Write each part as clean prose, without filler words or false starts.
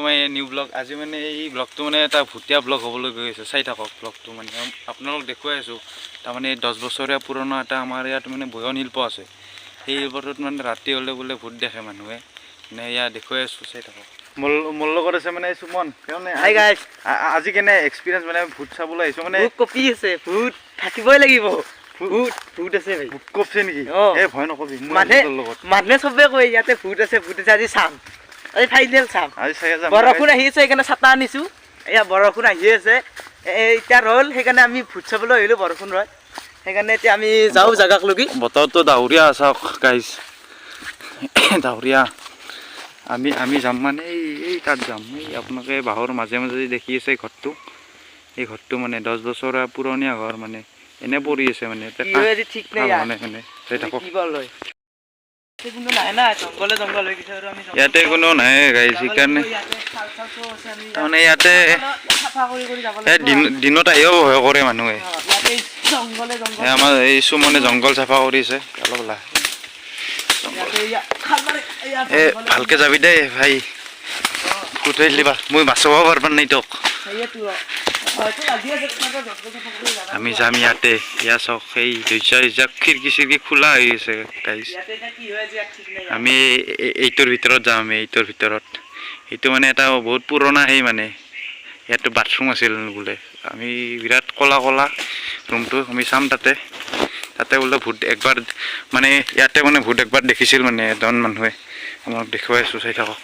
মই new blog আজি মানে এই ব্লগটো মানে এটা ভুটীয়া ব্লগ হ'বলৈ গৈ আছে চাই থাকক ব্লগটো মানে আপোনালোক দেখুৱাই আছোঁ তাৰমানে 10 বছৰীয়া পুৰণা এটা আমাৰ ইয়াত মানে বয়ন শিল্প আছে সেই শিল্পটোত মানে ৰাতি হ'লে বোলে ভূত দেখে মানুহে মানে ইয়াত দেখুৱাই আছোঁ চাই থাকক মোৰ লগত আছে মানে সুমন মানে হাই গাইস আজি কেনে এক্সপিৰিয়েঞ্চ মানে ভূত চাবলৈ আহিছোঁ মানে কপি আছে ভূত থাকিবই লাগিব ভূত আছে ভাই ভূত কপছে নেকি এ ভয় নকবি মানুহে চবে কয় ইয়াতে ভূত আছে আজি চাম আজি ফাইনেল চাম বৰষুণ আহি আছে সেইকাৰণে ছাতা আনিছোঁ এয়া বৰষুণ আহি আছে এতিয়া ৰ'ল সেইকাৰণে আমি ভূত চাবলৈ আহিলোঁ বৰষুণ ৰয় সেইকাৰণে এতিয়া আমি যাওঁ জাগাক লগি বতৰটো ডাৱৰীয়া চাওক গাইছ ডাৱৰীয়া আমি যাম মানে এই তাত যাম এই আপোনালোকে বাঁহৰ মাজে মাজে দেখি আছে এই ঘৰটো মানে 10 বছৰ পুৰণীয়া ঘৰ মানে এনে পৰি আছে মানে ঠিক নাই মানে চাই থাকক ইয়াতে কোনো নাই গাইছ সেইকাৰণে তাৰমানে ইয়াতে দিনত আহিও ভয় কৰে মানুহে আমাৰ এই সুমনে জংঘল চাফা কৰিছে অলপ লাহে ভালকে যাবি দেই ভাই কুটাই দিবা মই বাচাব পাৰবা নাই তোক আমি যাম ইয়াতে ইয়া চাওক সেই দৰ্জা খিৰিকী চিৰিকী খোলা হৈ আছে গাইছ আমি এইটোৰ ভিতৰত যাম এইটোৰ ভিতৰত এইটো মানে এটা বহুত পুৰণা সেই মানে ইয়াতে বাথৰুম আছিল বোলে আমি বিৰাট কলা ৰুমটো আমি চাম তাতে বোলে ভূত একবাৰ মানে ইয়াতে মানে ভূত একবাৰ দেখিছিল মানে এজন মানুহে আমাক দেখুৱাই আছোঁ চাই থাকক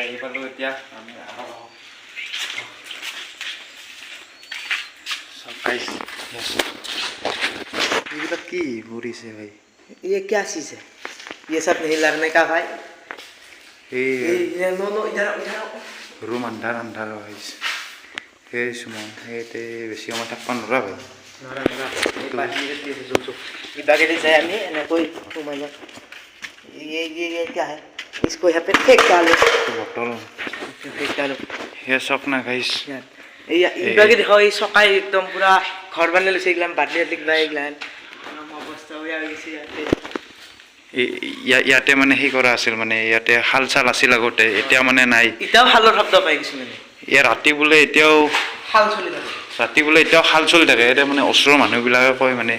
আহি পালোঁ এতিয়া আমি এইবিলাক কি ভৰিছে ভাই ये क्या चीज है ये सब नहीं लगने का भाई नो इधर रूम अंधार হৈছে সেই সুমন সেইতে বেছি সময় থাকবা নৰা ভাই बाकी से আমি এনেকৈ ঘুমাই যাম ये क्या है इसको यहाँ पे फेंक डालो বটল फेंक डालो हे চক না গাইছ ইবাগে দেখো এই সকাই একদম পুরা ঘর বানাই লৈছে এইগলাম বাদলি লিখবা এইগলান অৱস্থা হৈ গৈছে ইয়াতে মানে সেই কৰা আছিল মানে ইয়াতে হাল চাল আছিল আগতে এতিয়া মানে নাই এতিয়াও হালৰ শব্দ পাই গৈছে মানে ইয়াৰ ৰাতি বোলে এতিয়াও হাল চলি থাকে ৰাতি বোলে এতিয়াও হাল চলি থাকে এটা মানে ওচৰৰ মানুহবিলাকে কয় মানে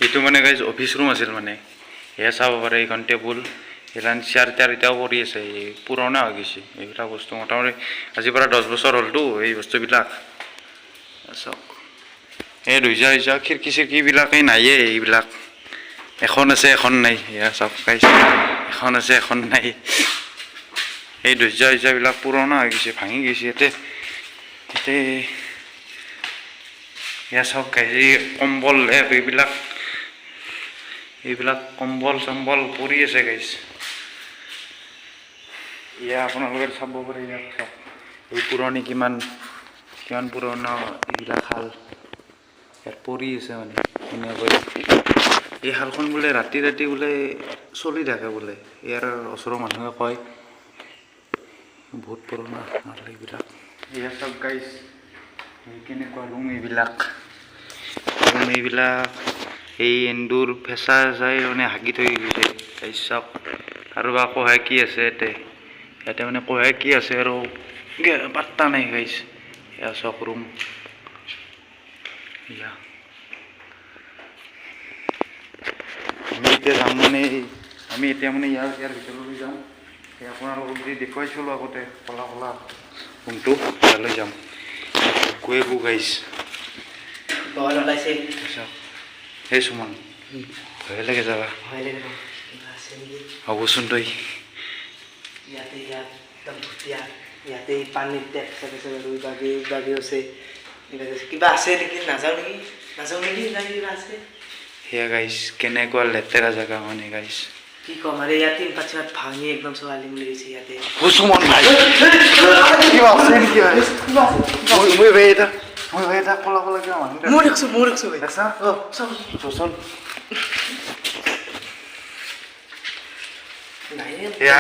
এইটো মানে গাইজ অফিচ ৰুম আছিল মানে এয়া চাব পাৰে এইখন টেবুল এইখন চেয়াৰ এতিয়াও পৰি আছে এই পুৰণা হৈ গৈছে এইবিলাক বস্তু মোটামুটি আজিৰ পৰা 10 বছৰ হ'লতো এই বস্তুবিলাক চাওক এই দৰ্জা খিৰিকী চিৰিকীবিলাকেই নাইয়ে এইবিলাক এখন আছে এখন নাই এয়া চাওক গাইজ এখন আছে এখন নাই এই দৰ্জাবিলাক পুৰণা হৈ গৈছে ভাঙি গৈছে ইয়াতে এয়া চাওক গাইজ কম্বল এইবিলাক কম্বল চম্বল পৰি আছে গাইজ এয়া আপোনালোকে চাব পাৰে ইয়াত চাওক এই পুৰণি কিমান পুৰণা এইবিলাক শাল ইয়াত পৰি আছে মানে ধুনীয়াকৈ এই শালখন বোলে ৰাতি বোলে চলি থাকে বোলে ইয়াৰ ওচৰৰ মানুহে কয় বহুত পুৰণা শাল এইবিলাক এয়া চাওক গাইজ কেনেকুৱা ৰুম এইবিলাক এই এন্দুৰ ফেঁচা চাই মানে হাগি থৈ গৈছে গাইজ চাওক আৰু বা কোহাই কি আছে ইয়াতে মানে কোহাই কি আছে আৰু পাত্তা নাই গাইজ এয়া চাওক ৰুম এয়া আমি এতিয়া মানে ইয়াৰ ভিতৰলৈ যাম সেই আপোনালোকক যদি দেখুৱাইছিলোঁ আগতে কলা ৰুমটো ইয়ালৈ যাম গৈ গাইছ সেই সুমন ভয় লাগে যাবা হ'বচোন তই ইয়াতে পানীত টেপ বাগি আছে কিবা আছে নেকি নাযাওঁ নেকি কিবা আছে সেয়া গাইছ কেনেকুৱা লেতেৰা জেগা মানে গাইছ কি কম আৰে ইয়াতে পাছত ভাঙি একদম ছোৱালী মিলি গৈছে ইয়াতে সুমন ভাই কিবা আছে নেকি মই এটা কলা কিবা মানুহ মোৰ দেখছো দেখা চল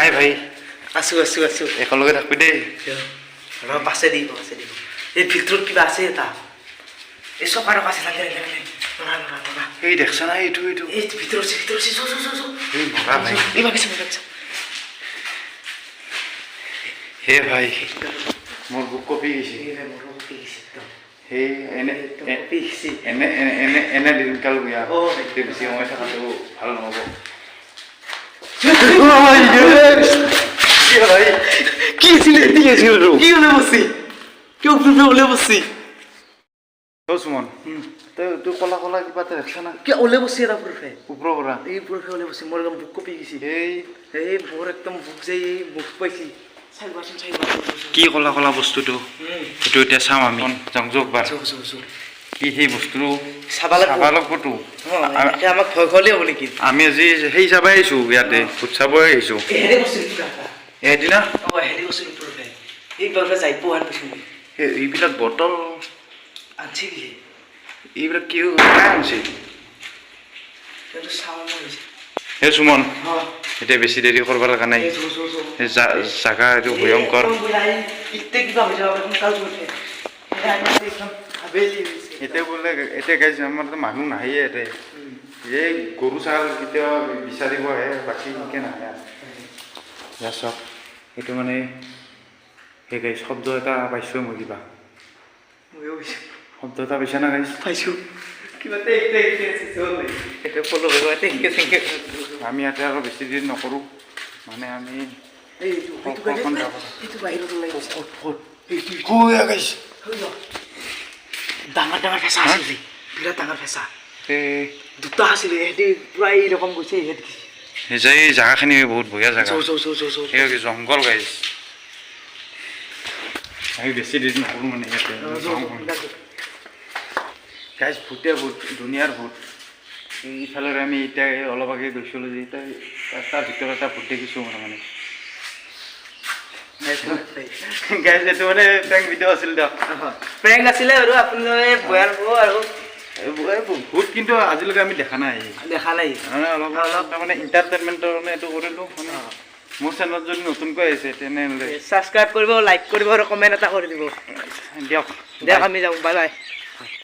আই ভাই আছো একেলগে থাকবি দেই পাছে দিব এই ভিতৰত কিবা আছে এটা এই চকাৰ আছে লাগে এই দেখছ না এইটো এই ভিতৰত আছে এই নৰা ভাই এই বাকি হে ভাই মোৰ বুক কপি গৈছে সেই এনে দিনকাল বেয়া বেছি সময় থকাটো ভাল নহ'ব কি আছিল কি ওলে বসছি কেউ ওলে বসছি সুমন তুই কলা কলা কিবা এটা দেখছ না কি ওলে বসছি এটা পুরফে ওপৰৰ পৰা এই পুরফে ওলে বসছি মোর একদম বুক কপি গেছি এই মোর একদম বুক যে বুক পাইছি কি কলা কলা বস্তুটো এইটো এতিয়া চাম আমি জংজক বাৰ কি সেই বস্তুটো চাব লাগবতো আমাক ভয় খোৱালে হ'ব নেকি আমি আজি সেই চাবাই আহিছোঁ ইয়াতে ভূত চাবই আহিছোঁ এদিনা এই পুরফে যাই পোহান পাইছো এইবিলাক বটল আনছি কি এইবিলাক কি আনছে হে সুমন এতিয়া বেছি দেৰি কৰিব লগা নাই জাগা এইটো ভয়ংকৰ এতিয়া বোলে এতিয়া গাইছ আমাৰ মানুহ নাহে ইয়াতে এই গৰু ছাগল কেতিয়াবা বিচাৰিব আহে বাকী এনেকৈ নাহে চাওক এইটো মানে সেই গাইছ শব্দ এটা পাইছোঁ মই কিবা শব্দ এটা পাইছা না গাইছ পাইছোঁ আমি ইয়াতে আৰু বেছি দিন নকৰোঁ মানে আমি ডাঙৰ ডাঙৰ ফেঁচা আছিল বিৰাট ডাঙৰ ফেঁচা দুটা আছিলে সিহঁতি পূৰা এইৰকম গৈছে সেই জেগাখিনি বহুত বঢ়িয়া জেগা জংঘল গাইছ আমি বেছি দিন নকৰোঁ মানে ইয়াতে গাইছ ভূতে ভূত দুনিয়াৰ ভূত ইফালে আমি এতিয়া অলপ আগে গৈছিলোঁ যে এতিয়া তাৰ ভিতৰত এটা ভূত দেখিছোঁ মানে গাইছ এইটো মানে প্ৰেংক ভিডিঅ' আছিল দিয়ক প্ৰেংক আছিলে আৰু আপোনালোকে বয়াৰ হ'ব আৰু ভূত কিন্তু আজিলৈকে আমি দেখা নাই মানে অলপ অলপ তাৰমানে এণ্টাৰটেইনমেণ্টৰ কাৰণে এইটো কৰিলোঁ মানে মোৰ চেনেলত যদি নতুনকৈ আহিছে তেনেহ'লে ছাবস্ক্ৰাইব কৰিব লাইক কৰিব আৰু কমেণ্ট এটা কৰি দিব দিয়ক আমি যাওঁ বাই বাই